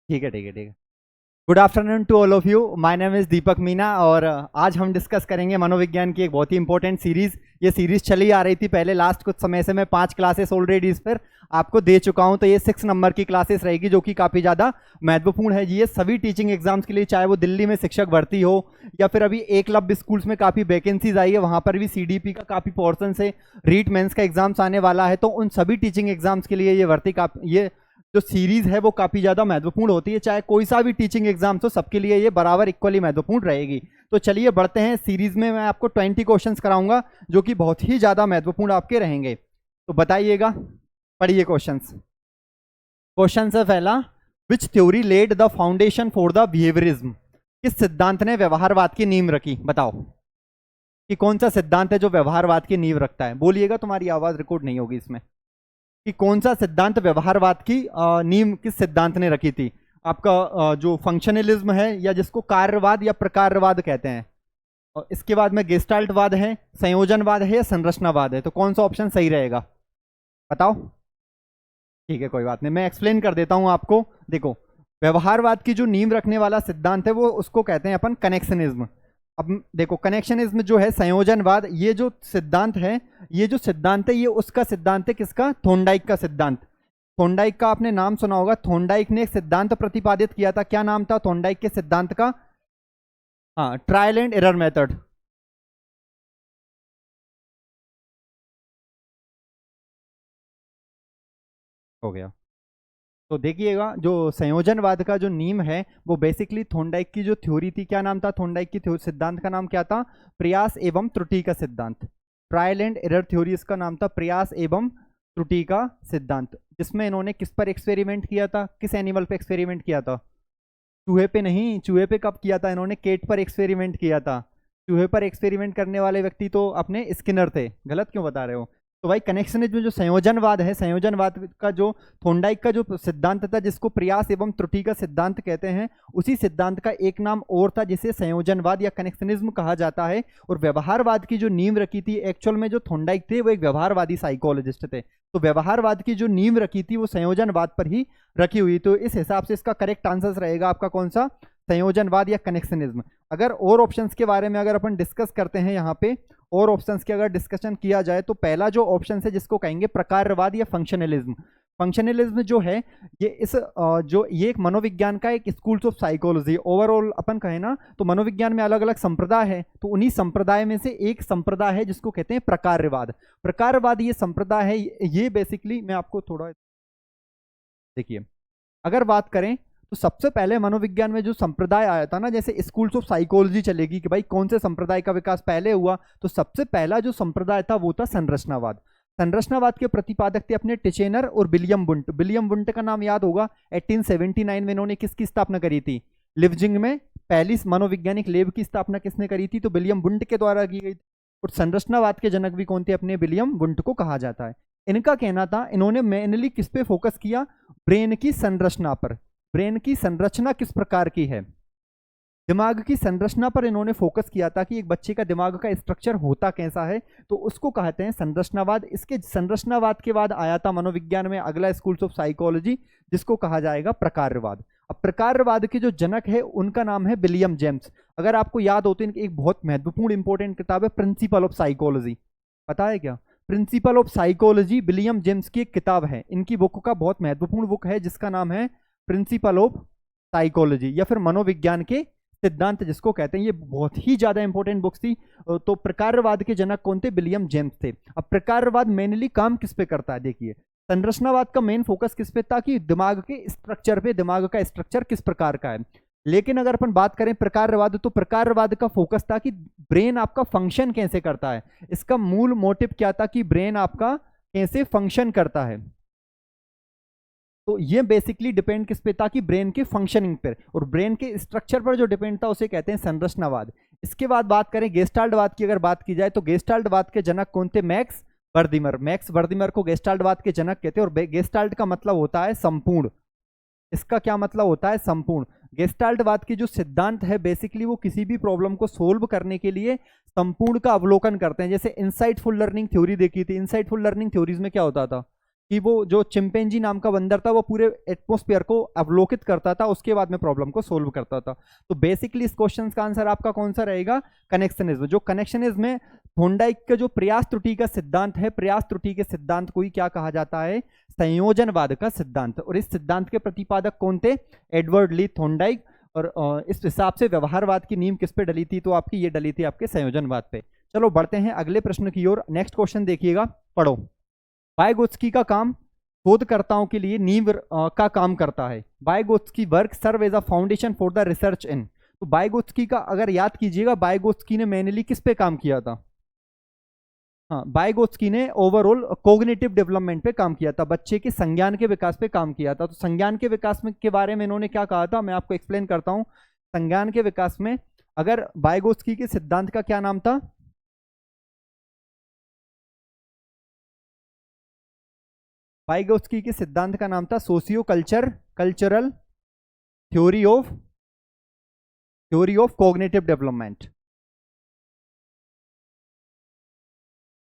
ठीक है ठीक है ठीक है। Good afternoon to all of you. My name is Deepak Meena और आज हम डिस्कस करेंगे मनोविज्ञान की एक बहुत ही इंपॉर्टेंट सीरीज़। ये सीरीज़ चली आ रही थी पहले, लास्ट कुछ समय से मैं 5 क्लासेस ऑलरेडी इस पर आपको दे चुका हूं, तो ये 6 नंबर की क्लासेस रहेगी जो कि काफ़ी ज़्यादा महत्वपूर्ण है। ये सभी टीचिंग एग्जाम्स के लिए, चाहे वो दिल्ली में शिक्षक भर्ती हो या फिर अभी एकलव्य स्कूल्स में काफ़ी वैकेंसीज आई है, वहाँ पर भी CDP का काफ़ी पोर्सन से रीट मेंस का एग्जाम्स आने वाला है, तो उन सभी टीचिंग एग्जाम्स के लिए ये जो सीरीज है वो काफी ज्यादा महत्वपूर्ण होती है। चाहे कोई सा भी टीचिंग एग्जाम हो, सबके लिए ये बराबर इक्वली महत्वपूर्ण रहेगी। तो चलिए बढ़ते हैं सीरीज में। मैं आपको 20 क्वेश्चंस कराऊंगा जो कि बहुत ही ज्यादा महत्वपूर्ण आपके रहेंगे। तो बताइएगा, पढ़िए क्वेश्चंस। क्वेश्चन है पहला, which theory laid the foundation for the behaviourism? किस सिद्धांत ने व्यवहारवाद की नींव रखी? बताओ कि कौन सा सिद्धांत है जो व्यवहारवाद की नींव रखता है। बोलिएगा, तुम्हारी आवाज रिकॉर्ड नहीं होगी इसमें। कि कौन सा सिद्धांत व्यवहारवाद की नींव किस सिद्धांत ने रखी थी? आपका जो फंक्शनलिज्म है, या जिसको कार्यवाद या प्रकारवाद कहते हैं, और इसके बाद में गेस्टाल्टवाद है, संयोजनवाद है या संरचनावाद है? तो कौन सा ऑप्शन सही रहेगा बताओ। ठीक है, कोई बात नहीं, मैं एक्सप्लेन कर देता हूं आपको। देखो, व्यवहारवाद की जो नींव रखने वाला सिद्धांत है वो उसको कहते हैं अपन कनेक्शनिज्म। अब देखो, कनेक्शनिज्म जो है, संयोजनवाद, ये जो सिद्धांत है, ये उसका सिद्धांत है। किसका? थॉर्नडाइक का सिद्धांत। थॉर्नडाइक का आपने नाम सुना होगा। थॉर्नडाइक ने एक सिद्धांत प्रतिपादित किया था। क्या नाम था थॉर्नडाइक के सिद्धांत का? हाँ, ट्रायल एंड एरर मेथड। हो गया। तो देखिएगा, जो संयोजनवाद का जो नीम है वो बेसिकली थॉर्नडाइक की जो थ्योरी थी, क्या नाम था थॉर्नडाइक की सिद्धांत का? नाम क्या था? प्रयास एवं त्रुटि का सिद्धांत। ट्रायल एंड एरर थ्योरी इसका नाम था, प्रयास एवं त्रुटि का सिद्धांत। जिसमें इन्होंने किस पर एक्सपेरिमेंट किया था? किस एनिमल पे एक्सपेरिमेंट किया था? चूहे पे नहीं। चूहे पे कब किया था इन्होंने? केट पर एक्सपेरिमेंट किया था। चूहे पर एक्सपेरिमेंट करने वाले व्यक्ति तो अपने स्किनर थे। गलत क्यों बता रहे हो? तो भाई, कनेक्शनिज्म जो संयोजनवाद है, संयोजनवाद का जो थॉर्नडाइक का जो सिद्धांत था, जिसको प्रयास एवं त्रुटि का सिद्धांत कहते हैं, उसी सिद्धांत का एक नाम और था जिसे संयोजनवाद या कनेक्शनिज्म कहा जाता है। और व्यवहारवाद की जो नींव रखी थी, एक्चुअल में जो थॉर्नडाइक थे वो एक व्यवहारवादी साइकोलॉजिस्ट थे, तो व्यवहारवाद की जो नींव रखी थी वो संयोजनवाद पर ही रखी हुई। तो इस हिसाब से इसका करेक्ट आंसर रहेगा आपका कौन सा? संयोजनवाद या कनेक्शनिज्म। अगर और ऑप्शंस के बारे में अगर अपन डिस्कस करते हैं यहाँ पे, और ऑप्शंस की अगर डिस्कशन किया जाए, तो पहला जो ऑप्शन है जिसको कहेंगे प्रकारवाद या फंक्शनलिज्म। फंक्शनलिज्म जो है, ये एक मनोविज्ञान का एक स्कूल्स ऑफ साइकोलॉजी। ओवरऑल अपन कहें ना, तो मनोविज्ञान में अलग अलग संप्रदाय है, तो उन्हीं संप्रदाय में से एक संप्रदाय है जिसको कहते हैं प्रकारवाद। प्रकारवाद ये संप्रदाय है, ये बेसिकली मैं आपको थोड़ा देखिए, अगर बात करें तो सबसे पहले मनोविज्ञान में जो संप्रदाय आया था ना, जैसे स्कूल्स ऑफ साइकोलॉजी चलेगी कि भाई कौन से संप्रदाय का विकास पहले हुआ, तो सबसे पहला जो संप्रदाय था वो था संरचनावाद। संरचनावाद के प्रतिपादक थे अपने टिचेनर और विलियम वुंट। विलियम वुंट का नाम याद होगा। 1879 में इन्होंने किसकी स्थापना करी थी? लिवजिंग में पहली मनोवैज्ञानिक लैब की स्थापना किसने करी थी? तो विलियम वुंट के द्वारा की गई थी। और संरचनावाद के जनक भी कौन थे? अपने विलियम वुंट को कहा जाता है। इनका कहना था, इन्होंने मेनली किस पे फोकस किया? ब्रेन की संरचना पर। ब्रेन की संरचना किस प्रकार की है, दिमाग की संरचना पर इन्होंने फोकस किया था कि एक बच्चे का दिमाग का स्ट्रक्चर होता कैसा है, तो उसको कहते हैं संरचनावाद। इसके संरचनावाद के बाद आया था मनोविज्ञान में अगला स्कूल्स ऑफ साइकोलॉजी, जिसको कहा जाएगा प्रकारवाद। अब प्रकारवाद के जो जनक है उनका नाम है विलियम जेम्स। अगर आपको याद हो तो इनकी एक बहुत महत्वपूर्ण इंपॉर्टेंट किताब है प्रिंसिपल ऑफ साइकोलॉजी। पता है क्या? Principle of psychology William James की एक किताब है। इनकी बुक का बहुत महत्वपूर्ण बुक है जिसका नाम है प्रिंसिपल ऑफ साइकोलॉजी, या फिर मनोविज्ञान के सिद्धांत जिसको कहते हैं। ये बहुत ही ज्यादा इंपॉर्टेंट बुक्स थी। तो प्रकारवाद के जनक कौन थे? विलियम जेम्स थे। अब प्रकारवाद मेनली काम किस पे करता है? देखिए, संरचनावाद का मेन फोकस किस पे था? कि दिमाग के स्ट्रक्चर पे, दिमाग का स्ट्रक्चर किस प्रकार का है। लेकिन अगर अपन बात करें प्रकारवाद, तो प्रकारवाद का फोकस था कि ब्रेन आपका फंक्शन कैसे करता है। इसका मूल मोटिव क्या था? कि ब्रेन आपका कैसे फंक्शन करता है। तो ये बेसिकली डिपेंड किस पे था? कि ब्रेन के फंक्शनिंग पर और ब्रेन के स्ट्रक्चर पर जो डिपेंड था उसे कहते हैं संरचनावाद। इसके बाद बात करें गेस्टाल्टवाद की, अगर बात की जाए तो गेस्टाल्टवाद के जनक कौन थे? मैक्स वर्दिमर। मैक्स वर्दिमर को गेस्टाल्टवाद के जनक कहते हैं। और गेस्टाल्ट का मतलब होता है संपूर्ण। इसका क्या मतलब होता है? संपूर्ण। गेस्टाल्टवाद की जो सिद्धांत है बेसिकली वो किसी भी प्रॉब्लम को सोल्व करने के लिए संपूर्ण का अवलोकन करते हैं। जैसे इनसाइटफुल लर्निंग थ्योरी देखी थी। इनसाइटफुल लर्निंग थ्योरीज में क्या होता था? कि वो जो चिंपैंजी नाम का बंदर था वो पूरे एटमॉस्फेयर को अवलोकित करता था, उसके बाद में प्रॉब्लम को सोल्व करता था। तो बेसिकली इस क्वेश्चन का आंसर आपका कौन सा रहेगा? कनेक्शनिज्म। जो कनेक्शनिज्म में थॉर्नडाइक का जो प्रयास त्रुटि का सिद्धांत है, प्रयास त्रुटि के सिद्धांत को ही क्या कहा जाता है? संयोजनवाद का सिद्धांत। और इस सिद्धांत के प्रतिपादक कौन थे? एडवर्ड ली थॉर्नडाइक। और इस हिसाब से व्यवहारवाद की नींव किस पे डली थी? तो आपकी ये डली थी आपके संयोजनवाद पे। चलो बढ़ते हैं अगले प्रश्न की ओर। नेक्स्ट क्वेश्चन देखिएगा, पढ़ो। वाइगोत्स्की का काम शोधकर्ताओं के लिए नींव का काम करता है। Vygotsky work serve as a foundation for the research in. तो वाइगोत्स्की का अगर याद कीजिएगा, वाइगोत्स्की ने मेनली किस पे काम किया था? हाँ, वाइगोत्स्की ने ओवरऑल कोग्निटिव डेवलपमेंट पे काम किया था, बच्चे के संज्ञान के विकास पे काम किया था। तो संज्ञान के विकास में के बारे में इन्होंने क्या कहा था, मैं आपको एक्सप्लेन करता हूँ। संज्ञान के विकास में अगर वाइगोत्स्की के सिद्धांत का क्या नाम था? वाइगोत्स्की के सिद्धांत का नाम था socio cultural theory of cognitive development.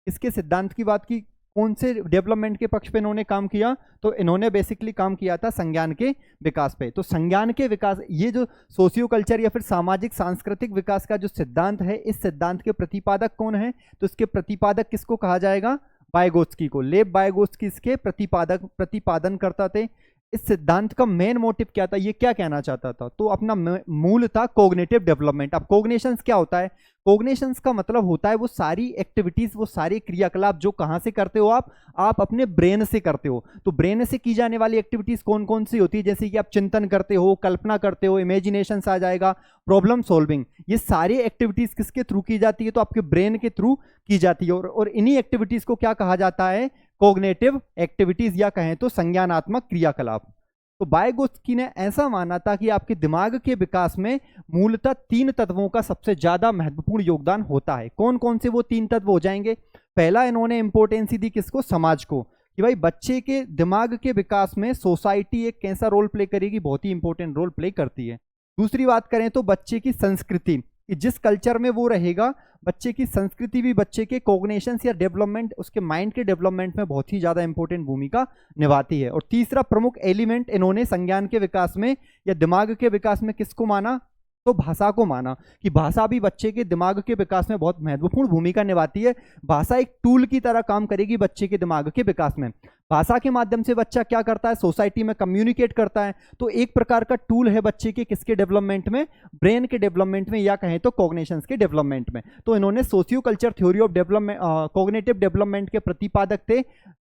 इसके सिद्धांत की बात की, कौन से डेवलपमेंट के पक्ष पे इन्होंने काम किया? तो इन्होंने बेसिकली काम किया था संज्ञान के विकास पे। तो संज्ञान के विकास, ये जो सोशियो कल्चर या फिर सामाजिक सांस्कृतिक विकास का जो सिद्धांत है, इस सिद्धांत के प्रतिपादक कौन है? तो इसके प्रतिपादक किसको कहा जाएगा? वाइगोत्स्की को। लेव वाइगोत्स्की इसके प्रतिपादन करता थे। इस सिद्धांत का मेन मोटिव क्या था, ये क्या कहना चाहता था? तो अपना मूल था कोग्निटिव डेवलपमेंट। अब कोग्निशंस क्या होता है? कोग्निशंस का मतलब होता है वो सारी एक्टिविटीज, वो सारे क्रियाकलाप जो कहाँ से करते हो आप अपने ब्रेन से करते हो। तो ब्रेन से की जाने वाली एक्टिविटीज कौन कौन सी होती है? जैसे कि आप चिंतन करते हो, कल्पना करते हो, इमेजिनेशन आ जाएगा, प्रॉब्लम सॉल्विंग, ये सारी एक्टिविटीज किसके थ्रू की जाती है? तो आपके ब्रेन के थ्रू की जाती है। और इन्हीं एक्टिविटीज को क्या कहा जाता है? कोग्निटिव एक्टिविटीज, या कहें तो संज्ञानात्मक क्रियाकलाप। तो वाइगोत्स्की ने ऐसा माना था कि आपके दिमाग के विकास में मूलतः 3 तत्वों का सबसे ज्यादा महत्वपूर्ण योगदान होता है। कौन कौन से वो 3 तत्व हो जाएंगे? पहला, इन्होंने इंपॉर्टेंस दी किसको? समाज को, कि भाई बच्चे के दिमाग के विकास में सोसाइटी एक कैसा रोल प्ले करेगी? बहुत ही इंपॉर्टेंट रोल प्ले करती है। दूसरी बात करें तो बच्चे की संस्कृति, कि जिस कल्चर में वो रहेगा, बच्चे की संस्कृति भी बच्चे के कॉग्निशंस या डेवलपमेंट, उसके माइंड के डेवलपमेंट में बहुत ही ज्यादा इंपॉर्टेंट भूमिका निभाती है। और तीसरा प्रमुख एलिमेंट इन्होंने संज्ञान के विकास में या दिमाग के विकास में किसको माना? तो भाषा को माना, कि भाषा भी बच्चे के दिमाग के विकास में बहुत महत्वपूर्ण भूमिका निभाती है। भाषा एक टूल की तरह काम करेगी बच्चे के दिमाग के विकास में। भाषा के माध्यम से बच्चा क्या करता है? सोसाइटी में कम्युनिकेट करता है। तो एक प्रकार का टूल है बच्चे के किसके डेवलपमेंट में? ब्रेन के डेवलपमेंट में, या कहें तो कॉग्निशंस के डेवलपमेंट में। तो इन्होंने socio culture theory of development, cognitive development के प्रतिपादक थे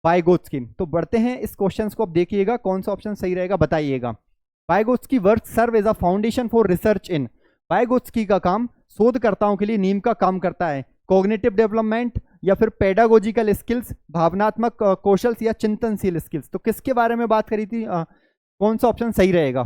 वाइगोत्स्की। तो बढ़ते हैं इस क्वेश्चन को, अब देखिएगा कौन सा ऑप्शन सही रहेगा, बताइएगा। Vygotsky work serve as a foundation for research in. Vygotsky का काम शोधकर्ताओं के लिए नींव का काम करता है। कॉग्निटिव डेवलपमेंट या फिर पेडागोजिकल स्किल्स, भावनात्मक कौशल या चिंतनशील स्किल्स। तो किसके बारे में बात करी थी? कौन सा ऑप्शन सही रहेगा?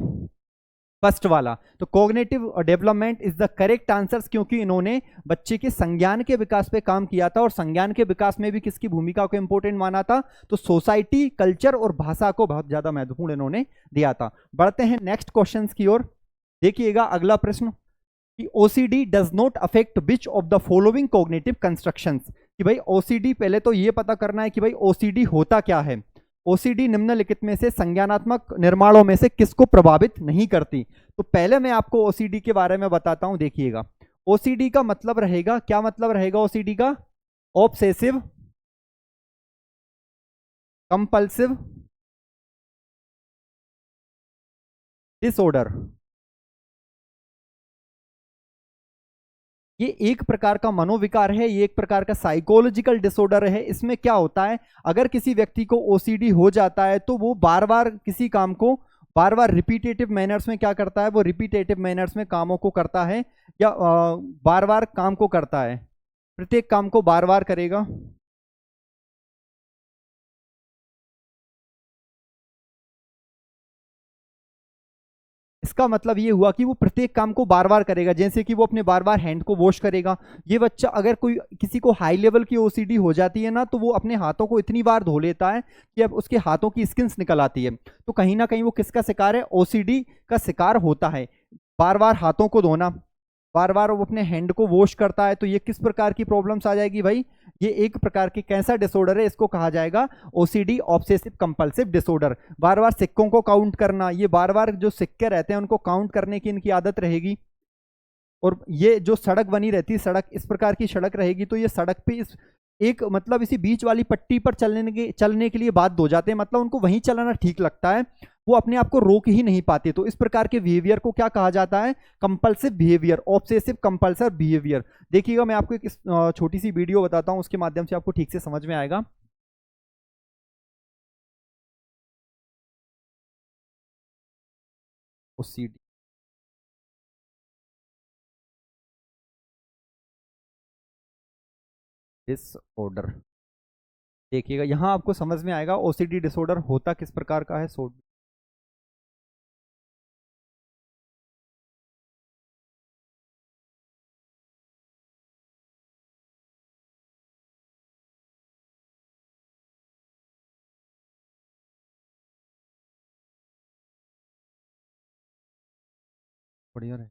फर्स्ट वाला। तो cognitive development is the correct answer, क्योंकि इन्होंने बच्चे के संज्ञान के विकास पे काम किया था। और संज्ञान के विकास में भी किसकी भूमिका को इंपॉर्टेंट माना था? तो सोसाइटी, कल्चर और भाषा को बहुत ज्यादा महत्वपूर्ण इन्होंने दिया था। बढ़ते हैं नेक्स्ट क्वेश्चन की ओर। देखिएगा अगला प्रश्न, कि OCD does not affect which of the following cognitive constructions. कि भाई ओसीडी, पहले तो ये पता करना है कि भाई ओसीडी होता क्या है। ओसीडी निम्नलिखित में से संज्ञानात्मक निर्माणों में से किसको प्रभावित नहीं करती? तो पहले मैं आपको ओसीडी के बारे में बताता हूं, देखिएगा। ओसीडी का मतलब रहेगा, क्या मतलब रहेगा ओसीडी का? Obsessive compulsive disorder. ये एक प्रकार का मनोविकार है, ये एक प्रकार का साइकोलॉजिकल डिसऑर्डर है। इसमें क्या होता है, अगर किसी व्यक्ति को ओसीडी हो जाता है तो वो बार बार किसी काम को बार बार रिपीटेटिव मैनर्स में क्या करता है? वो रिपीटेटिव मैनर्स में कामों को करता है, या बार बार काम को करता है, प्रत्येक काम को बार बार करेगा। इसका मतलब ये हुआ कि वो प्रत्येक काम को बार बार करेगा, जैसे कि वो अपने बार बार हैंड को वॉश करेगा। ये बच्चा, अगर कोई किसी को हाई लेवल की ओसीडी हो जाती है ना, तो वो अपने हाथों को इतनी बार धो लेता है कि अब उसके हाथों की स्किन्स निकल आती है। तो कहीं ना कहीं वो किसका शिकार है? ओसीडी का शिकार होता है। बार बार हाथों को धोना, बार बार वो अपने हैंड को वॉश करता है, तो ये किस प्रकार की प्रॉब्लम्स आ जाएगी भाई, ये एक प्रकार की कैसा डिसऑर्डर है, इसको कहा जाएगा ओसीडी ऑब्सेसिव कंपल्सिव डिसऑर्डर। बार बार सिक्कों को काउंट करना, ये बार बार जो सिक्के रहते हैं उनको काउंट करने की इनकी आदत रहेगी। और ये जो सड़क बनी रहती है, सड़क इस प्रकार की सड़क रहेगी, तो ये सड़क पे इस एक मतलब इसी बीच वाली पट्टी पर चलने के लिए बाध्य हो जाते हैं, मतलब उनको वहीं चलाना ठीक लगता है, वो अपने आप को रोक ही नहीं पाते। तो इस प्रकार के बिहेवियर को क्या कहा जाता है, compulsive behaviour, obsessive compulsive behaviour. देखिएगा मैं आपको एक छोटी सी वीडियो बताता हूं, उसके माध्यम से आपको ठीक से समझ में आएगा। ओसीडी डिसऑर्डर, देखिएगा यहां आपको समझ में आएगा ओसीडी डिसऑर्डर होता किस प्रकार का है। बढ़िया रहे।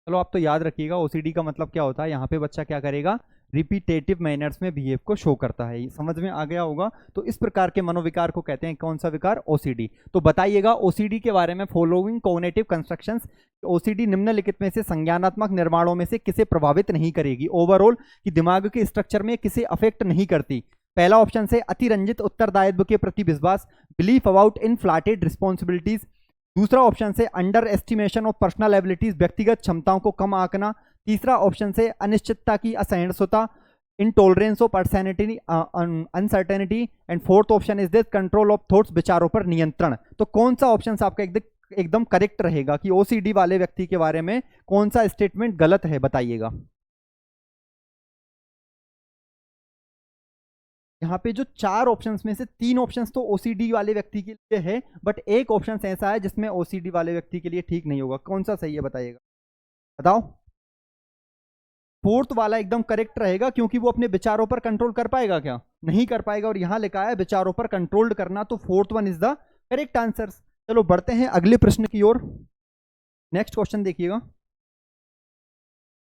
चलो आप तो याद रखिएगा ओसीडी का मतलब क्या होता है। यहाँ पे बच्चा क्या करेगा, रिपीटेटिव मैनर्स में बिहेव को शो करता है, ये समझ में आ गया होगा। तो इस प्रकार के मनोविकार को कहते हैं कौन सा विकार, ओसीडी। तो बताइएगा ओसीडी के बारे में, फॉलोइंग कॉग्निटिव कंस्ट्रक्शंस, ओसीडी निम्नलिखित में से संज्ञानात्मक निर्माणों में से किसे प्रभावित नहीं करेगी, ओवरऑल कि दिमाग के स्ट्रक्चर में किसे अफेक्ट नहीं करती। पहला ऑप्शन से अतिरंजित उत्तरदायित्व के प्रति विश्वास, बिलीफ अबाउट इनफ्लेटेड रिस्पॉन्सिबिलिटीज। दूसरा ऑप्शन से under estimation of personal abilities, व्यक्तिगत क्षमताओं को कम आंकना। तीसरा ऑप्शन से अनिश्चितता की असहिष्णुता, intolerance of personality uncertainty. And fourth option is this control of thoughts, विचारों पर नियंत्रण। तो कौन सा ऑप्शन आपका एकदम करेक्ट रहेगा कि ओसीडी वाले व्यक्ति के बारे में कौन सा स्टेटमेंट गलत है, बताइएगा। यहाँ पे जो चार ऑप्शंस में से तीन ऑप्शंस तो ओसीडी वाले व्यक्ति के लिए है, बट एक ऑप्शन ऐसा है जिसमें ओसीडी वाले व्यक्ति के लिए ठीक नहीं होगा। कौन सा सही है बताइएगा, बताओ। फोर्थ वाला एकदम करेक्ट रहेगा, क्योंकि वो अपने विचारों पर कंट्रोल कर पाएगा क्या, नहीं कर पाएगा, और यहां लिखा है विचारों पर कंट्रोल करना, तो fourth one is the correct answer. चलो बढ़ते हैं अगले प्रश्न की ओर। नेक्स्ट क्वेश्चन देखिएगा।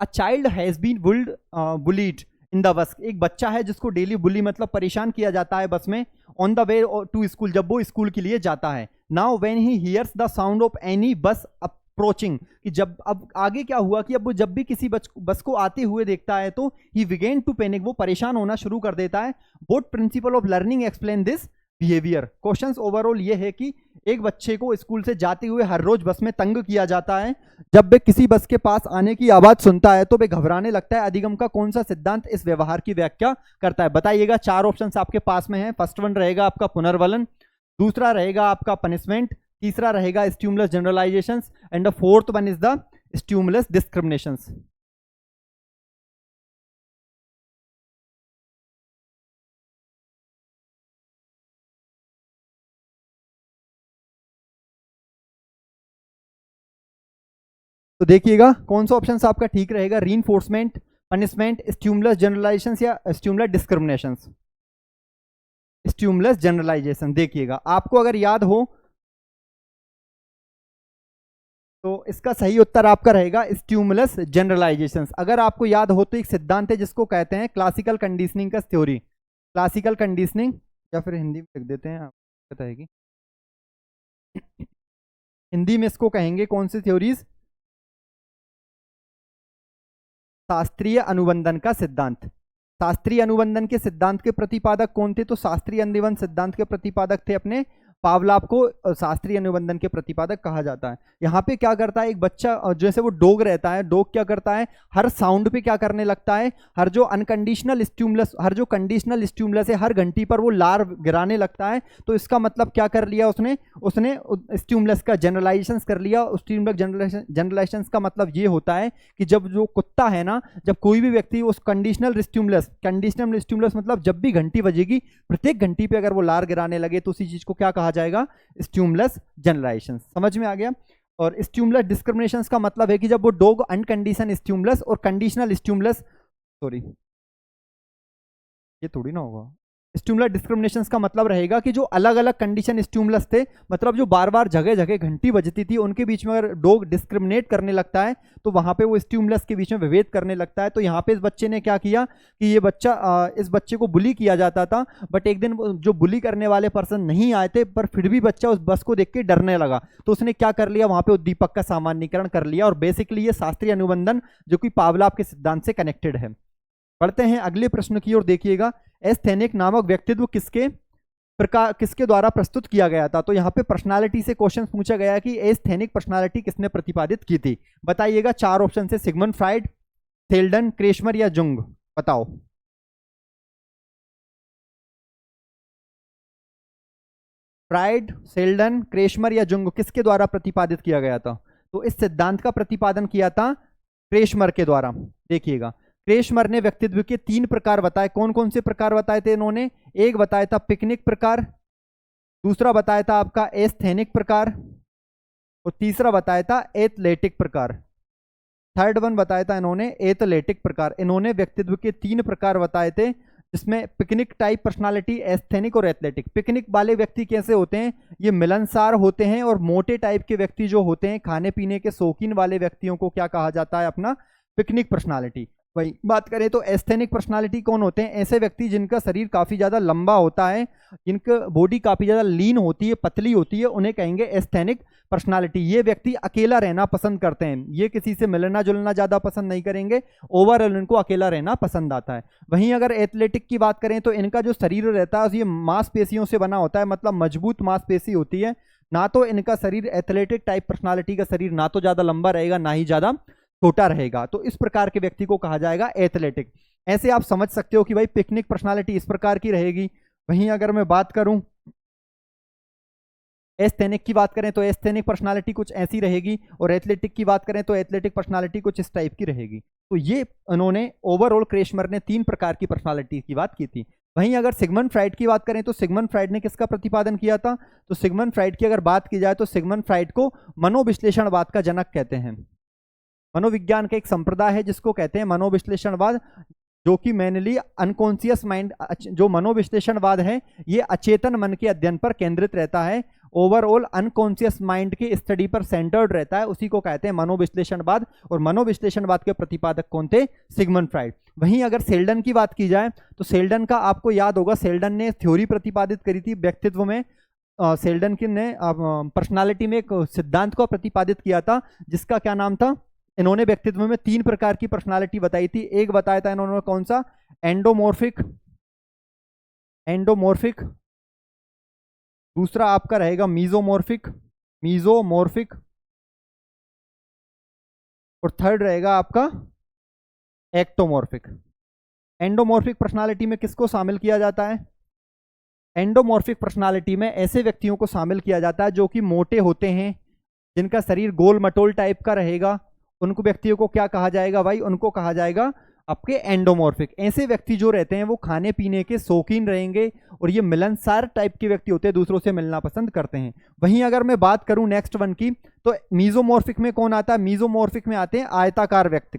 A child has been bullied in the bus, एक बच्चा है जिसको डेली बुली मतलब परेशान किया जाता है बस में, on the way to school, जब वो स्कूल के लिए जाता है। Now when he hears the sound of any bus approaching, कि जब अब आगे क्या हुआ कि अब वो जब भी किसी बस को आते हुए देखता है तो ही बिगेन टू पैनिक, वो परेशान होना शुरू कर देता है। What principle of learning explain this behaviour. Questions overall ये है कि एक बच्चे को स्कूल से जाते हुए हर रोज बस में तंग किया जाता है, जब वे किसी बस के पास आने की आवाज सुनता है तो वे घबराने लगता है। अधिगम का कौन सा सिद्धांत इस व्यवहार की व्याख्या करता है, बताइएगा। चार ऑप्शंस आपके पास में है। फर्स्ट वन रहेगा आपका पुनर्वलन, दूसरा रहेगा आपका पनिशमेंट, तीसरा रहेगा stimulus generalisations, and the fourth one is the stimulus discriminations. तो देखिएगा कौन सा ऑप्शन आपका ठीक रहेगा, रीइंफोर्समेंट, पनिशमेंट, स्टिमुलस जनरलाइजेशंस या स्टिमुलस डिस्क्रिमिनेशंस। Stimulus generalisation. देखिएगा आपको अगर याद हो तो इसका सही उत्तर आपका रहेगा स्टिमुलस जनरलाइजेशंस। अगर आपको याद हो तो एक सिद्धांत है जिसको कहते हैं क्लासिकल कंडीशनिंग का थ्योरी, क्लासिकल कंडीशनिंग, या फिर हिंदी में लिख देते हैं, आपको बताएगी हिंदी में इसको कहेंगे कौन सी थ्योरीज, शास्त्रीय अनुबंधन का सिद्धांत। शास्त्रीय अनुबंधन के सिद्धांत के प्रतिपादक कौन थे, तो शास्त्रीय अनुबंधन सिद्धांत के प्रतिपादक थे अपने पावलाव को शास्त्रीय अनुबंधन के प्रतिपादक कहा जाता है। यहाँ पे क्या करता है एक बच्चा, जैसे वो डॉग रहता है, डॉग क्या करता है हर साउंड पे क्या करने लगता है, हर जो अनकंडीशनल स्टिमुलस, हर जो कंडीशनल स्टिमुलस है हर घंटी पर वो लार गिराने लगता है। तो इसका मतलब क्या कर लिया उसने स्टिमुलस का जनरलाइजेशन कर लिया। स्टिमुलस जनरलाइजेशन का मतलब ये होता है कि जब जो कुत्ता है ना, जब कोई भी व्यक्ति उस कंडीशनल स्टिमुलस मतलब जब भी घंटी बजेगी प्रत्येक घंटी पे अगर वो लार गिराने लगे तो उसी चीज को क्या कहा जाएगा, स्टिमुलस जनरलाइजेशन। समझ में आ गया। और स्टिमुलस डिस्क्रिमिनेशंस का मतलब है कि जब वो डॉग अनकंडीशन स्टिमुलस और कंडीशनल स्टिमुलस सॉरी, ये थोड़ी ना होगा। स्टिमुलस डिस्क्रिमिनेशंस का मतलब रहेगा कि जो अलग अलग कंडीशन स्टिमुलस थे, मतलब जो बार बार जगह जगह घंटी बजती थी, उनके बीच में अगर डॉग डिस्क्रिमिनेट करने लगता है तो वहां पे वो स्टिमुलस के बीच में विभेद करने लगता है। तो यहाँ पे इस बच्चे ने क्या किया कि ये बच्चा इस बच्चे को बुली किया जाता था, बट एक दिन जो बुली करने वाले पर्सन नहीं आए थे, पर फिर भी बच्चा उस बस को देख के डरने लगा, तो उसने क्या कर लिया, वहां पे उद्दीपक का सामान्यीकरण कर लिया। और बेसिकली ये शास्त्रीय अनुबंधन जो कि पावलाव के सिद्धांत से कनेक्टेड है। पढ़ते हैं अगले प्रश्न की ओर। देखिएगा, एस्थेनिक नामक व्यक्तित्व किसके द्वारा प्रस्तुत किया गया था। तो यहाँ पे पर्सनालिटी से क्वेश्चन पूछा गया है कि एस्थेनिक पर्सनालिटी किसने प्रतिपादित की थी। बताइएगा, 4 ऑप्शन से, सिगमंड फ्राइड, सेल्डन, क्रेशमर या जुंग। बताओ। फ्राइड, सेल्डन, क्रेशमर या जुंग, किसके द्वारा प्रतिपादित किया गया था। तो इस सिद्धांत का प्रतिपादन किया था क्रेशमर के द्वारा। देखिएगा, क्रेशमर ने व्यक्तित्व के 3 प्रकार बताए। कौन कौन से प्रकार बताए थे इन्होंने। एक बताया था पिकनिक प्रकार, दूसरा बताया था आपका एस्थेनिक प्रकार, और तीसरा बताया था एथलेटिक प्रकार। थर्ड वन बताया था इन्होंने एथलेटिक प्रकार। इन्होंने व्यक्तित्व के 3 प्रकार बताए थे, जिसमें पिकनिक टाइप पर्सनालिटी, एस्थेनिक और एथलेटिक। पिकनिक वाले व्यक्ति कैसे होते हैं, ये मिलनसार होते हैं, और मोटे टाइप के व्यक्ति जो होते हैं, खाने पीने के शौकीन वाले व्यक्तियों को क्या कहा जाता है, अपना पिकनिक पर्सनालिटी। वही बात करें तो एस्थेनिक पर्सनालिटी कौन होते हैं, ऐसे व्यक्ति जिनका शरीर काफी ज्यादा लंबा होता है, जिनका बॉडी काफी ज्यादा लीन होती है, पतली होती है, उन्हें कहेंगे एस्थेनिक पर्सनालिटी। ये व्यक्ति अकेला रहना पसंद करते हैं, ये किसी से मिलना जुलना ज्यादा पसंद नहीं करेंगे, ओवरऑल इनको अकेला रहना पसंद आता है। वहीं अगर एथलेटिक की बात करें तो इनका जो शरीर रहता है ये मांसपेशियों से बना होता है, मतलब मजबूत मांसपेशी होती है। ना तो इनका शरीर एथलेटिक टाइप पर्सनालिटी का शरीर ना तो ज्यादा लंबा रहेगा, ना ही ज्यादा छोटा रहेगा। तो इस प्रकार के व्यक्ति को कहा जाएगा एथलेटिक। ऐसे आप समझ सकते हो कि भाई पिकनिक पर्सनालिटी इस प्रकार की रहेगी। वहीं अगर मैं बात करूं एस्थेनिक की बात करें तो एस्थेनिक पर्सनालिटी कुछ ऐसी रहेगी, और एथलेटिक की बात करें तो एथलेटिक पर्सनालिटी कुछ इस टाइप की रहेगी। तो ये उन्होंने ओवरऑल क्रेशमर ने 3 प्रकार की पर्सनालिटी की बात की थी। वहीं अगर सिगमंड फ्राइड की बात करें तो सिगमंड फ्राइड ने किसका प्रतिपादन किया था। तो सिगमंड फ्राइड की अगर बात की जाए तो सिगमंड फ्राइड को मनोविश्लेषणवाद का जनक कहते हैं। मनोविज्ञान का एक संप्रदाय है जिसको कहते हैं मनोविश्लेषणवाद, जो कि मेनली अनकॉन्शियस माइंड, जो मनोविश्लेषणवाद है ये अचेतन मन के अध्ययन पर केंद्रित रहता है, ओवरऑल अनकॉन्शियस माइंड के स्टडी पर सेंटर्ड रहता है, उसी को कहते हैं मनोविश्लेषणवाद। और मनोविश्लेषणवाद के प्रतिपादक कौन थे, सिगमंड फ्राइड। वहीं अगर सेल्डन की बात की जाए तो सेल्डन का आपको याद होगा, सेल्डन ने थ्योरी प्रतिपादित करी थी व्यक्तित्व में। सेल्डन ने पर्सनालिटी में एक सिद्धांत को प्रतिपादित किया था, जिसका क्या नाम था, इन्होंने व्यक्तित्व में 3 प्रकार की पर्सनालिटी बताई थी। एक बताया था इन्होंने कौन सा, एंडोमॉर्फिक, दूसरा आपका रहेगा मीजोमॉर्फिक, और थर्ड रहेगा आपका एक्टोमॉर्फिक। एंडोमॉर्फिक पर्सनालिटी में किसको शामिल किया जाता है, एंडोमॉर्फिक पर्सनालिटी में ऐसे व्यक्तियों को शामिल किया जाता है जो कि मोटे होते हैं, जिनका शरीर गोल मटोल टाइप का रहेगा। उनको व्यक्तियों को क्या कहा जाएगा भाई, उनको कहा जाएगा आपके एंडोमॉर्फिक। ऐसे व्यक्ति जो रहते हैं वो खाने पीने के शौकीन रहेंगे, और ये मिलनसार टाइप के व्यक्ति होते हैं, दूसरों से मिलना पसंद करते हैं। वहीं अगर मैं बात करूं नेक्स्ट वन की, तो मीजोमॉर्फिक में कौन आता है, मीजोमॉर्फिक में आते हैं आयताकार व्यक्ति।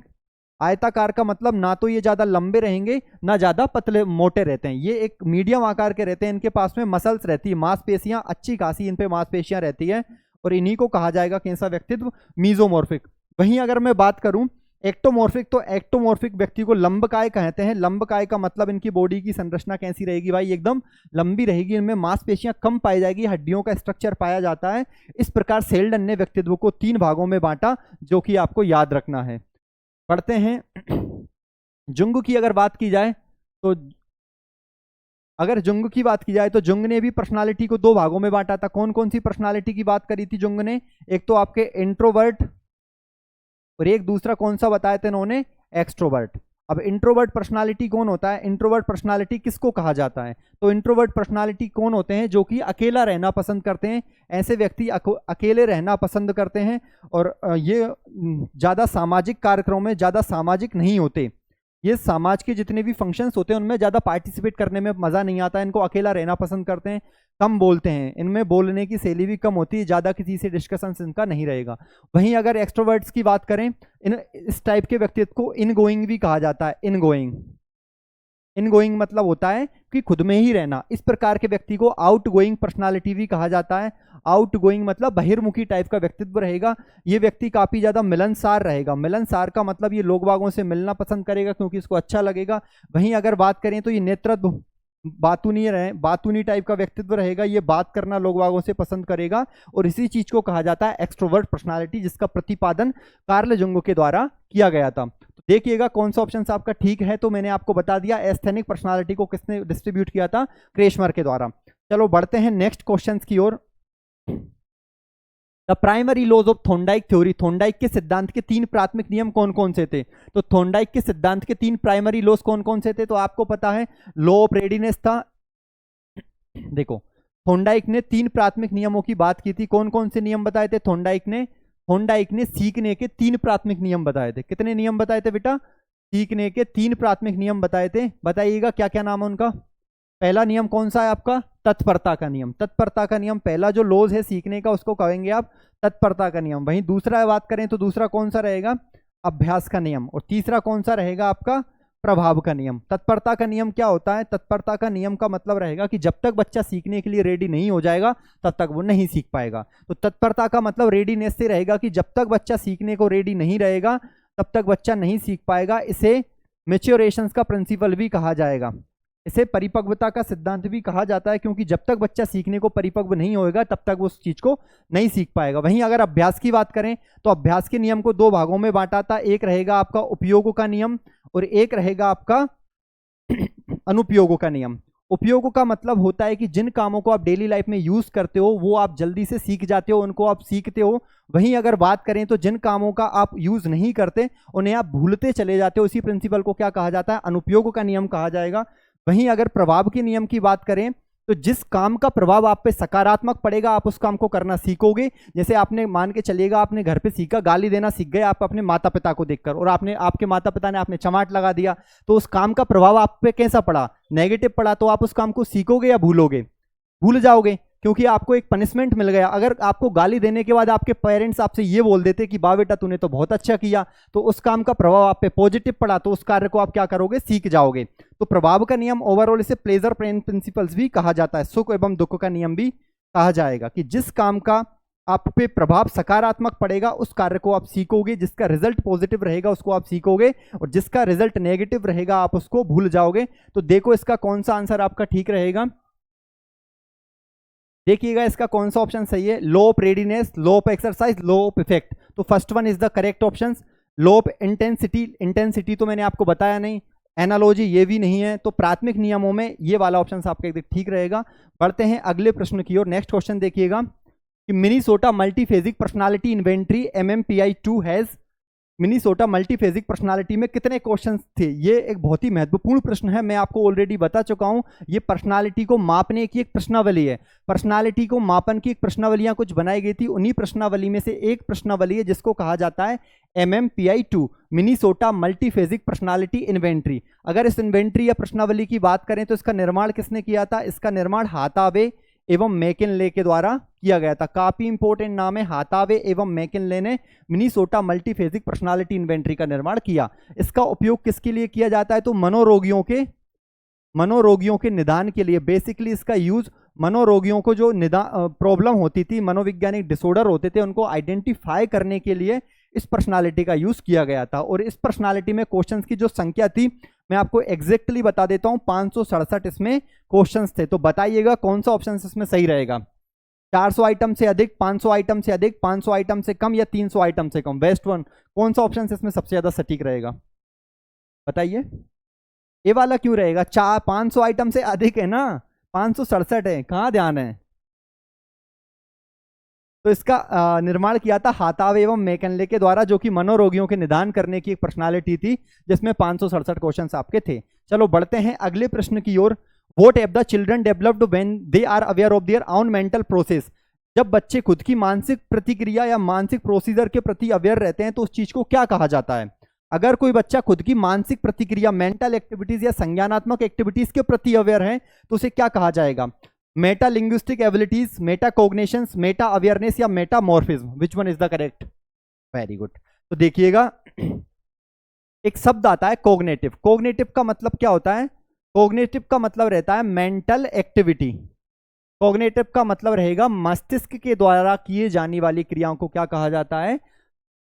आयताकार का मतलब ना तो ये ज्यादा लंबे रहेंगे, ना ज्यादा पतले मोटे रहते हैं, ये एक मीडियम आकार के रहते हैं। इनके पास में मसल्स रहती है, मांसपेशियां अच्छी खासी इन पे मांसपेशियां रहती है, और इन्हीं को कहा जाएगा कैसा व्यक्तित्व, मीजोमॉर्फिक। वहीं अगर मैं बात करूं एक्टोमॉर्फिक, तो एक्टोमॉर्फिक व्यक्ति को लंबकाय कहते हैं। लंबकाय का मतलब इनकी बॉडी की संरचना कैसी रहेगी भाई, एकदम लंबी रहेगी, इनमें मांसपेशियां कम पाई जाएगी, हड्डियों का स्ट्रक्चर पाया जाता है। इस प्रकार सेल्डन ने व्यक्तित्व को 3 भागों में बांटा, जो कि आपको याद रखना है। पढ़ते हैं जुंग की अगर बात की जाए तो, अगर जुंग की बात की जाए तो जुंग ने भी पर्सनालिटी को 2 भागों में बांटा था। कौन कौन सी पर्सनालिटी की बात करी थी जुंग ने, एक तो आपके इंट्रोवर्ट, और एक दूसरा कौन सा बताया था इन्होंने, एक्सट्रोवर्ट। अब इंट्रोवर्ट पर्सनालिटी कौन होता है, इंट्रोवर्ट पर्सनालिटी किसको कहा जाता है, तो इंट्रोवर्ट पर्सनालिटी कौन होते हैं, जो कि अकेला रहना पसंद करते हैं। ऐसे व्यक्ति अकेले रहना पसंद करते हैं, और ये ज़्यादा सामाजिक कार्यक्रमों में ज़्यादा सामाजिक नहीं होते। ये समाज के जितने भी फंक्शंस होते हैं उनमें ज़्यादा पार्टिसिपेट करने में मज़ा नहीं आता है, इनको अकेला रहना पसंद करते हैं, कम बोलते हैं, इनमें बोलने की शैली भी कम होती है, ज़्यादा किसी से डिस्कशन इनका नहीं रहेगा। वहीं अगर एक्सट्रोवर्ट्स की बात करें, इस टाइप के व्यक्तित्व को इनगोइंग भी कहा जाता है। इनगोइंग मतलब होता है कि खुद में ही रहना। इस प्रकार के व्यक्ति को आउटगोइंग पर्सनालिटी भी कहा जाता है। आउटगोइंग मतलब बहिर्मुखी टाइप का व्यक्तित्व रहेगा। ये व्यक्ति काफी ज्यादा मिलनसार रहेगा। मिलनसार का मतलब ये लोग बागों से मिलना पसंद करेगा क्योंकि इसको अच्छा लगेगा। वहीं अगर बात करें तो ये नेतृत्व बातूनी टाइप का व्यक्तित्व रहेगा। ये बात करना लोग बागों से पसंद करेगा और इसी चीज को कहा जाता है एक्सट्रोवर्ट पर्सनालिटी, जिसका प्रतिपादन कार्ल जुंग के द्वारा किया गया था। तो देखिएगा कौन सा ऑप्शन आपका ठीक है। तो मैंने आपको बता दिया एस्थेनिक पर्सनालिटी को किसने डिस्ट्रीब्यूट किया था, क्रेशमर के द्वारा। चलो बढ़ते हैं नेक्स्ट क्वेश्चन की ओर। The primary laws of Thorndike theory, Thorndike के सिद्धांत के 3 प्राथमिक नियम कौन कौन से थे? तो थोंडाइक के सिद्धांत के 3 प्राइमरी लॉज कौन कौन से थे? तो आपको पता है लॉ ऑफ रेडीनेस था। देखो थोंडाइक ने 3 प्राथमिक नियमों की बात की थी। कौन कौन से नियम बताए थे थोंडाइक ने सीखने के 3 प्राथमिक नियम बताए थे। कितने नियम बताए थे बेटा? सीखने के 3 प्राथमिक नियम बताए थे। बताइएगा क्या क्या नाम है उनका। पहला नियम कौन सा है आपका? तत्परता का नियम। तत्परता का नियम पहला जो लॉज है सीखने का उसको कहेंगे आप तत्परता का नियम। वहीं दूसरा बात करें तो दूसरा कौन सा रहेगा? अभ्यास का नियम। और तीसरा कौन सा रहेगा आपका? प्रभाव का नियम। तत्परता का नियम क्या होता है? तत्परता का नियम का मतलब रहेगा कि जब तक बच्चा सीखने के लिए रेडी नहीं हो जाएगा तब तक वो नहीं सीख पाएगा। तो तत्परता का मतलब रेडीनेस से रहेगा कि जब तक बच्चा सीखने को रेडी नहीं रहेगा तब तक बच्चा नहीं सीख पाएगा। इसे मैच्योरेशन का प्रिंसिपल भी कहा जाएगा। इसे परिपक्वता का सिद्धांत भी कहा जाता है, क्योंकि जब तक बच्चा सीखने को परिपक्व नहीं होएगा तब तक वो उस चीज को नहीं सीख पाएगा। वहीं अगर अभ्यास की बात करें तो अभ्यास के नियम को 2 भागों में बांटा था। एक रहेगा आपका उपयोग का नियम और एक रहेगा आपका अनुपयोग का नियम। उपयोग का मतलब होता है कि जिन कामों को आप डेली लाइफ में यूज करते हो वो आप जल्दी से सीख जाते हो, उनको आप सीखते हो। वहीं अगर बात करें तो जिन कामों का आप यूज नहीं करते उन्हें आप भूलते चले जाते हो। इसी प्रिंसिपल को क्या कहा जाता है? अनुपयोग का नियम कहा जाएगा। वहीं अगर प्रभाव के नियम की बात करें तो जिस काम का प्रभाव आप पे सकारात्मक पड़ेगा आप उस काम को करना सीखोगे। जैसे आपने मान के चलिएगा आपने घर पे सीखा, गाली देना सीख गए आप अपने माता पिता को देखकर, और आपके माता पिता ने आपने चमाट लगा दिया, तो उस काम का प्रभाव आप पे कैसा पड़ा? नेगेटिव पड़ा। तो आप उस काम को सीखोगे या भूलोगे? भूल जाओगे, क्योंकि आपको एक पनिशमेंट मिल गया। अगर आपको गाली देने के बाद आपके पेरेंट्स आपसे ये बोल देते कि वाह बेटा तूने तो बहुत अच्छा किया, तो उस काम का प्रभाव आप पे पॉजिटिव पड़ा, तो उस कार्य को आप क्या करोगे? सीख जाओगे। तो प्रभाव का नियम ओवरऑल इसे प्लेजर प्रिंसिपल्स भी कहा जाता है, सुख एवं दुख का नियम भी कहा जाएगा, कि जिस काम का आप पे प्रभाव सकारात्मक पड़ेगा उस कार्य को आप सीखोगे, जिसका रिजल्ट पॉजिटिव रहेगा उसको आप सीखोगे, और जिसका रिजल्ट नेगेटिव रहेगा आप उसको भूल जाओगे। तो देखो इसका कौन सा आंसर आपका ठीक रहेगा। देखिएगा इसका कौन सा ऑप्शन सही है। Law of readiness, law of exercise, law of effect. तो first one is the correct option. Law of intensity, intensity तो मैंने आपको बताया नहीं। एनालॉजी ये भी नहीं है। तो प्राथमिक नियमों में ये वाला ऑप्शन आपका एकदम ठीक रहेगा। बढ़ते हैं अगले प्रश्न की ओर। नेक्स्ट क्वेश्चन देखिएगा कि Minnesota multiphasic personality inventory MMPI-2 has, Minnesota multiphasic personality में कितने क्वेश्चंस थे? ये एक बहुत ही महत्वपूर्ण प्रश्न है। मैं आपको ऑलरेडी बता चुका हूं, ये पर्सनालिटी को मापने की एक प्रश्नावली है। पर्सनालिटी को मापन की एक प्रश्नावलियां कुछ बनाई गई थी, उन्हीं प्रश्नावली में से एक प्रश्नावली है जिसको कहा जाता है MMPI-2, Minnesota multiphasic personality inventory. अगर इस इन्वेंट्री या प्रश्नावली की बात करें तो इसका निर्माण किसने किया था? इसका निर्माण हाथावे एवं मैकिनले के द्वारा किया गया था। काफी इंपॉर्टेंट नाम है, हाथावे एवं मैकिनले ने मिनीसोटा मल्टीफेजिक पर्सनालिटी इन्वेंट्री का निर्माण किया। इसका उपयोग किसके लिए किया जाता है? तो मनोरोगियों के निदान के लिए। बेसिकली इसका यूज मनोरोगियों को जो प्रॉब्लम होती थी, मनोवैज्ञानिक डिसऑर्डर होते थे, उनको आइडेंटिफाई करने के लिए इस पर्सनालिटी का यूज किया गया था। और इस पर्सनालिटी में क्वेश्चंस की जो संख्या थी मैं आपको एग्जैक्टली बता देता हूं, 567 इसमें क्वेश्चंस थे। तो बताइएगा कौन सा ऑप्शन इसमें सही रहेगा। 400 आइटम से अधिक, 500 आइटम से अधिक, 500 आइटम से कम, या 300 आइटम से कम? बेस्ट वन कौन सा ऑप्शन इसमें सबसे ज्यादा सटीक रहेगा? बताइए। ये वाला क्यों रहेगा? 500 आइटम से अधिक है ना, 567 है, कहाँ ध्यान है। तो इसका निर्माण किया था हाथावे एवं मैकिनले के द्वारा, जो कि मनोरोगियों के निदान करने की एक पर्सनालिटी थी, जिसमें 567 क्वेश्चन आपके थे। चलो बढ़ते हैं अगले प्रश्न की ओर। What have the children developed when they are aware of their own mental process? जब बच्चे खुद की मानसिक प्रतिक्रिया या मानसिक प्रोसीजर के प्रति अवेयर रहते हैं तो उस चीज को क्या कहा जाता है? अगर कोई बच्चा खुद की मानसिक प्रतिक्रिया, मेंटल एक्टिविटीज या संज्ञानात्मक एक्टिविटीज के प्रति अवेयर है तो उसे क्या कहा जाएगा? Meta linguistic abilities, meta cognitions, meta awareness या metamorphism? Which one is the correct? Very good. तो देखिएगा, एक शब्द आता है कोग्नेटिव। कोग्नेटिव का मतलब क्या होता है? कोग्नेटिव का मतलब रहता है मेंटल एक्टिविटी। कोग्नेटिव का मतलब रहेगा मस्तिष्क के द्वारा किए जाने वाली क्रियाओं को क्या कहा जाता है?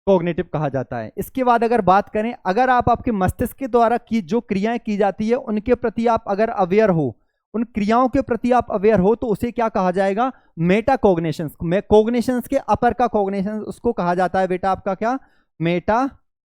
कोग्नेटिव कहा जाता है। इसके बाद अगर बात करें, अगर आप आपके मस्तिष्क के द्वारा की जो क्रियाएं की जाती है उनके प्रति आप अगर अवेयर हो, उन क्रियाओं के प्रति आप अवेयर हो, तो उसे क्या कहा जाएगा? Meta cognitions. कॉग्निशंस के अपर का कॉग्निशंस उसको कहा जाता है बेटा आपका क्या? Meta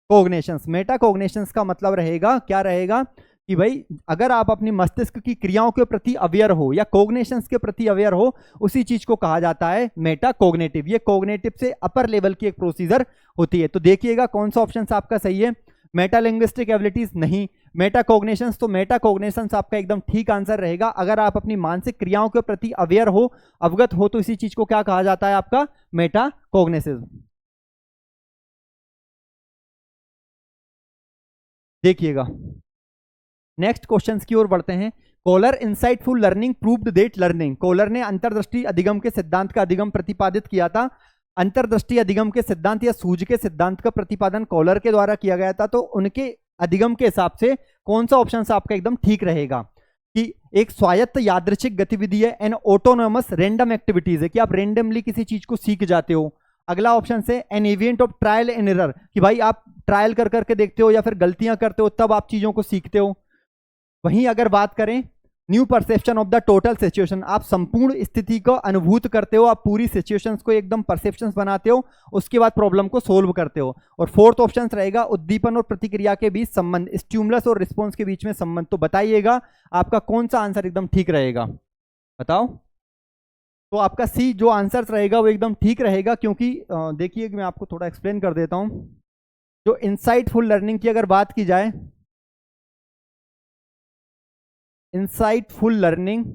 cognitions. मेटा कॉग्निशंस का मतलब रहेगा, क्या रहेगा कि भाई अगर आप अपनी मस्तिष्क की क्रियाओं के प्रति अवेयर हो या कॉग्निशंस के प्रति अवेयर हो, उसी चीज को कहा जाता है मेटा कॉग्निटिव। ये कॉग्निटिव से अपर लेवल की एक प्रोसीजर होती है। तो देखिएगा कौन सा ऑप्शन आपका सही है? मेटा लिंग्विस्टिक एबिलिटीज नहीं, मेटा कॉग्निशंस। तो मेटा कॉग्निशंस आपका एकदम ठीक आंसर रहेगा। अगर आप अपनी मानसिक क्रियाओं के प्रति अवेयर हो, अवगत हो, तो इसी चीज को क्या कहा जाता है? आपका मेटा कॉग्निसिव। देखिएगा नेक्स्ट क्वेश्चंस की ओर बढ़ते हैं। Kohler insightful learning proved that learning. Kohler ने अंतर्दृष्टि अधिगम के सिद्धांत का अधिगम प्रतिपादित किया था। अंतर्दृष्टि अधिगम के सिद्धांत या सूझ के सिद्धांत का प्रतिपादन कोलर के द्वारा किया गया था। तो उनके अधिगम के हिसाब से कौन सा ऑप्शन आपका एकदम ठीक रहेगा? कि एक स्वायत्त यादृच्छिक गतिविधि है, एन ऑटोनोमस रैंडम एक्टिविटीज है, कि आप रेंडमली किसी चीज को सीख जाते हो। अगला ऑप्शन से an event of trial and error, कि भाई आप ट्रायल कर करके देखते हो या फिर गलतियां करते हो तब आप चीजों को सीखते हो। वहीं अगर बात करें new perception of the total situation, आप संपूर्ण स्थिति को अनुभूत करते हो, आप पूरी सिचुएशंस को एकदम परसेप्शंस बनाते हो, उसके बाद प्रॉब्लम को सोल्व करते हो। और फोर्थ ऑप्शन रहेगा उद्दीपन और प्रतिक्रिया के बीच संबंध, स्टिमुलस और रिस्पॉन्स के बीच में संबंध। तो बताइएगा आपका कौन सा आंसर एकदम ठीक रहेगा? बताओ। तो आपका सी जो आंसर रहेगा वो एकदम ठीक रहेगा, क्योंकि देखिए मैं आपको थोड़ा एक्सप्लेन कर देता हूं। जो इंसाइटफुल लर्निंग की अगर बात की जाए, इंसाइटफुल लर्निंग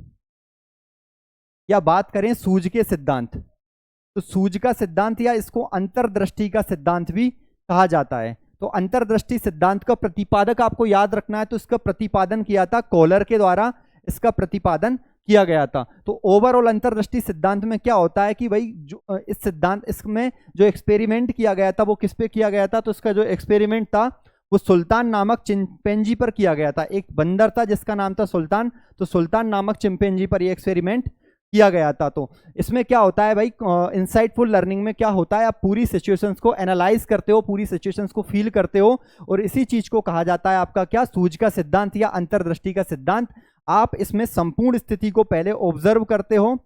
या बात करें सूझ के सिद्धांत, तो सूझ का सिद्धांत या इसको अंतर्दृष्टि का सिद्धांत भी कहा जाता है। तो अंतर्दृष्टि सिद्धांत का प्रतिपादक आपको याद रखना है, तो इसका प्रतिपादन किया था कोलर के द्वारा, इसका प्रतिपादन किया गया था। तो ओवरऑल अंतर्दृष्टि सिद्धांत में क्या होता है कि भाई जो इस सिद्धांत, इसमें जो एक्सपेरिमेंट किया गया था वो किस पे किया गया था? तो इसका जो एक्सपेरिमेंट था वो सुल्तान नामक चिंपैंजी पर किया गया था। एक बंदर था जिसका नाम था सुल्तान, तो सुल्तान नामक चिंपैंजी पर ये एक्सपेरिमेंट किया गया था। तो इसमें क्या होता है भाई, इंसाइटफुल लर्निंग में क्या होता है, आप पूरी सिचुएशंस को एनालाइज करते हो, पूरी सिचुएशंस को फील करते हो, और इसी चीज को कहा जाता है आपका क्या? सूझ का सिद्धांत या अंतर्दृष्टि का सिद्धांत। आप इसमें संपूर्ण स्थिति को पहले ऑब्जर्व करते हो,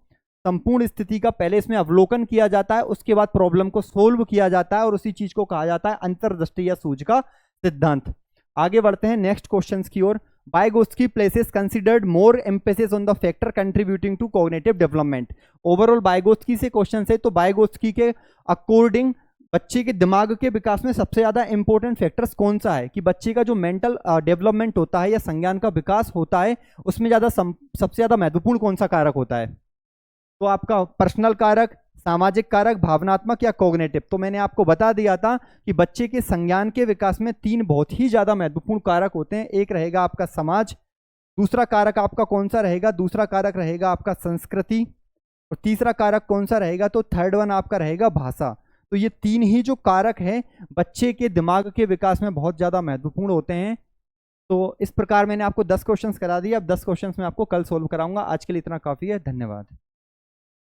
संपूर्ण स्थिति का पहले इसमें अवलोकन किया जाता है, उसके बाद प्रॉब्लम को सोल्व किया जाता है, और उसी चीज को कहा जाता है अंतर्दृष्टि या सूझ का सिद्धांत। आगे बढ़ते हैं नेक्स्ट क्वेश्चंस की ओर। Vygotsky places considered more emphasis on the factor contributing to cognitive development. Overall Vygotsky से क्वेश्चन है, तो Vygotsky के अकॉर्डिंग बच्चे के दिमाग के विकास में सबसे ज्यादा इंपॉर्टेंट फैक्टर्स कौन सा है? कि बच्चे का जो मेंटल डेवलपमेंट होता है या संज्ञान का विकास होता है, उसमें सबसे ज्यादा महत्वपूर्ण कौन सा कारक होता है? तो आपका पर्सनल कारक, सामाजिक कारक, भावनात्मक या कॉग्निटिव। तो मैंने आपको बता दिया था कि बच्चे के संज्ञान के विकास में 3 बहुत ही ज्यादा महत्वपूर्ण कारक होते हैं। एक रहेगा आपका समाज, दूसरा कारक आपका कौन सा रहेगा? दूसरा कारक रहेगा आपका संस्कृति, और तीसरा कारक कौन सा रहेगा? तो थर्ड वन आपका रहेगा भाषा। तो ये 3 ही जो कारक हैं बच्चे के दिमाग के विकास में बहुत ज्यादा महत्वपूर्ण होते हैं। तो इस प्रकार मैंने आपको 10 क्वेश्चंस करा दिए। अब 10 क्वेश्चंस मैं आपको कल सोल्व कराऊंगा। आज के लिए इतना काफी है। धन्यवाद।